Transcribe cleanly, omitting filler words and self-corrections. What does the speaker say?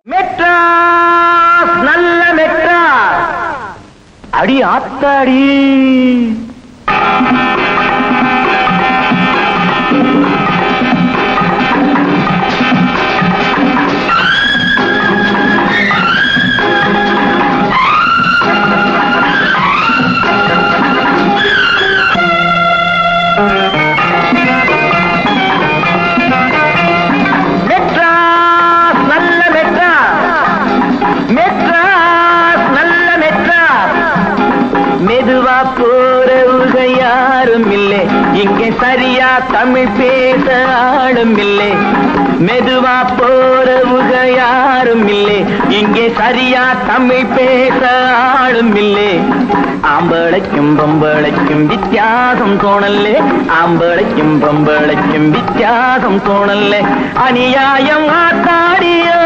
மெட்ராஸ் நல்ல மெட்ராஸ் அடி ஆத்தாடி. மெதுவா போறவுக யாரும் இல்லை இங்கே, சரியா தமிழ் பேச ஆளும் இல்லை. மெதுவா போறவுக யாரும் இல்லை இங்கே, சரியா தமிழ் பேச ஆளும் இல்லை. ஆம்பளைக்கும் பொம்பளைக்கும் வித்தியாசம் தோணல்லே, ஆம்பளைக்கும் பொம்பளைக்கும் வித்தியாசம் தோணல்லே. அநியாயம் ஆத்தாடியோ